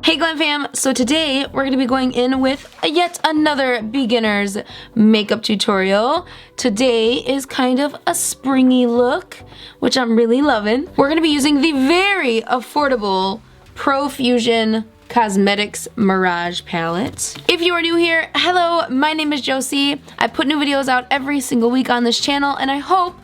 Hey Glamfam! So today we're going to be going in with yet another beginner's makeup tutorial. Today is kind of a springy look, which I'm really loving. We're going to be using the very affordable Profusion Cosmetics Mirage Palette. If you are new here, hello, my name is Josie. I put new videos out every single week on this channel, and I hope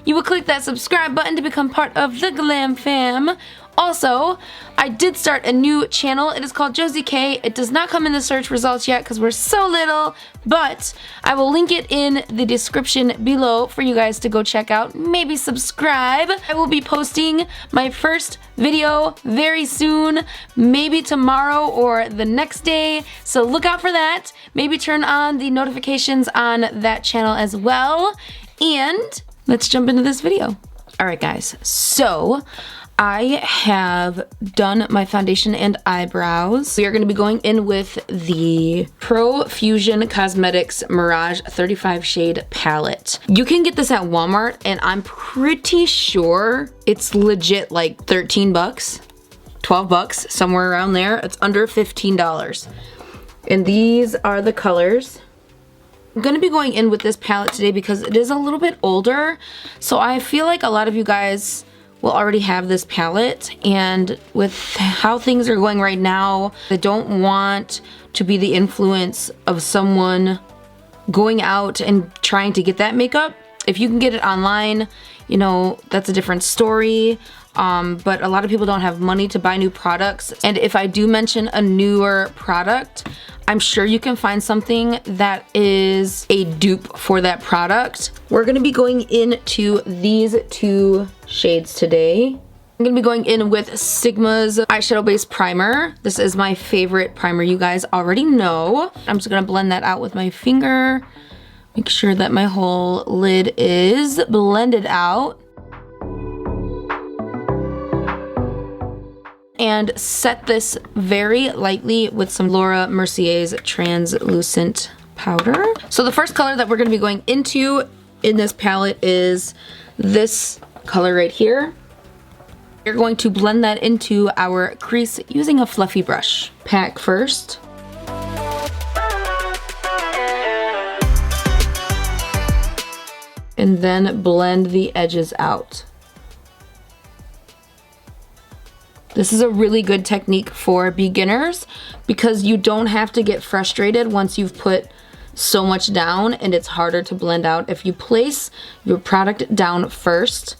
you will click that subscribe button to become part of the Glamfam. Also, I did start a new channel. It is called Josie K. It does not come in the search results yet because we're so little, but I will link it in the description below for you guys to go check out. Maybe subscribe. I will be posting my first video very soon, maybe tomorrow or the next day, so look out for that. Maybe turn on the notifications on that channel as well, and let's jump into this video. Alright guys, so I have done my foundation and eyebrows. We are going to be going in with the Profusion Cosmetics Mirage 35 Shade Palette. You can get this at Walmart, and I'm pretty sure it's legit like 13 bucks, 12 bucks, somewhere around there. It's under $15. And these are the colors. I'm going to be going in with this palette today because it is a little bit older, so I feel like a lot of you guys will already have this palette, and with how things are going right now, I don't want to be the influence of someone going out and trying to get that makeup. If you can get it online, you know, that's a different story. But a lot of people don't have money to buy new products, and if I do mention a newer product, I'm sure you can find something that is a dupe for that product. We're gonna be going into these two shades today. I'm gonna be going in with Sigma's eyeshadow base primer. This is my favorite primer, you guys already know. I'm just gonna blend that out with my finger. Make sure that my whole lid is blended out. And set this very lightly with some Laura Mercier's translucent powder. So the first color that we're going to be going into in this palette is this color right here. We're going to blend that into our crease using a fluffy brush. Pack first. And then blend the edges out. This is a really good technique for beginners because you don't have to get frustrated once you've put so much down and it's harder to blend out. If you place your product down first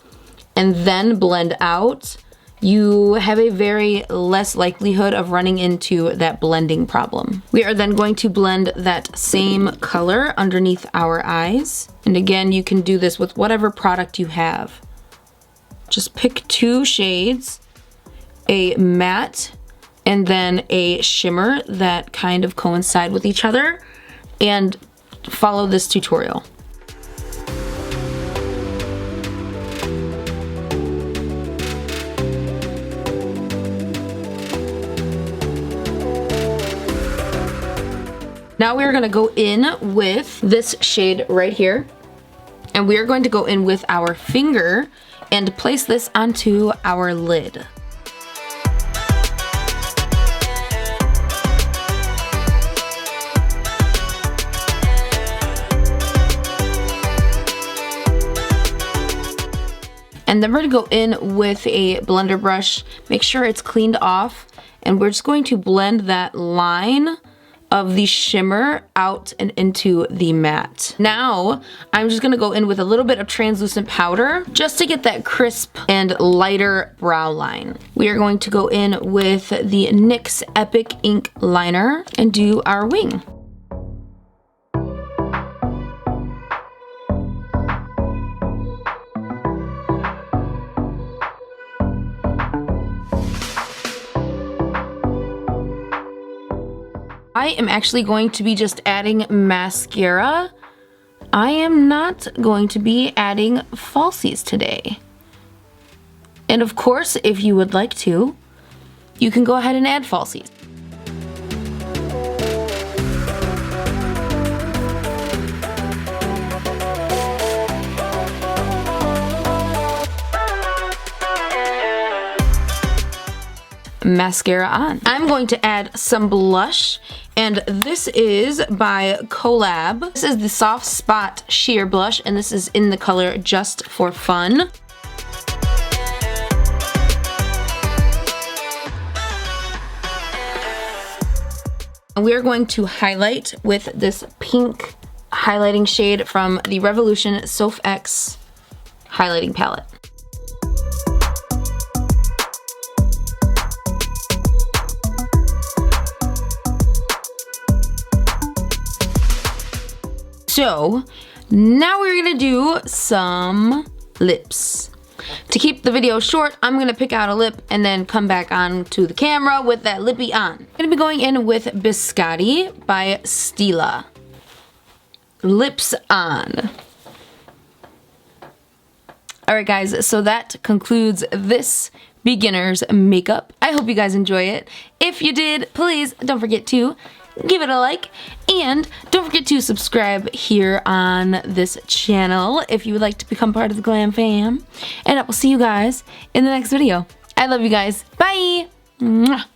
and then blend out, you have a very less likelihood of running into that blending problem. We are then going to blend that same color underneath our eyes. And again, you can do this with whatever product you have. Just pick two shades, a matte and then a shimmer that kind of coincide with each other, and follow this tutorial. Now we are going to go in with this shade right here, and we are going to go in with our finger and place this onto our lid. And then we're going to go in with a blender brush, make sure it's cleaned off, and we're just going to blend that line of the shimmer out and into the matte. Now, I'm just going to go in with a little bit of translucent powder just to get that crisp and lighter brow line. We are going to go in with the NYX Epic Ink Liner and do our wing. I am actually going to be just adding mascara. I am not going to be adding falsies today. And of course, if you would like to, you can go ahead and add falsies. mascara on. I'm going to add some blush, and this is by Collab. This is the Soft Spot Sheer Blush, and this is in the color Just for Fun. We are going to highlight with this pink highlighting shade from the Revolution Soph X highlighting palette. So now we're gonna do some lips. To keep the video short, I'm gonna pick out a lip and then come back on to the camera with that lippy on. I'm gonna be going in with Biscotti by Stila. Lips on. Alright guys, so that concludes this beginner's makeup. I hope you guys enjoy it. If you did, please don't forget to give it a like, and don't forget to subscribe here on this channel if you would like to become part of the Glam Fam. And I will see you guys in the next video. I love you guys. Bye! Mwah.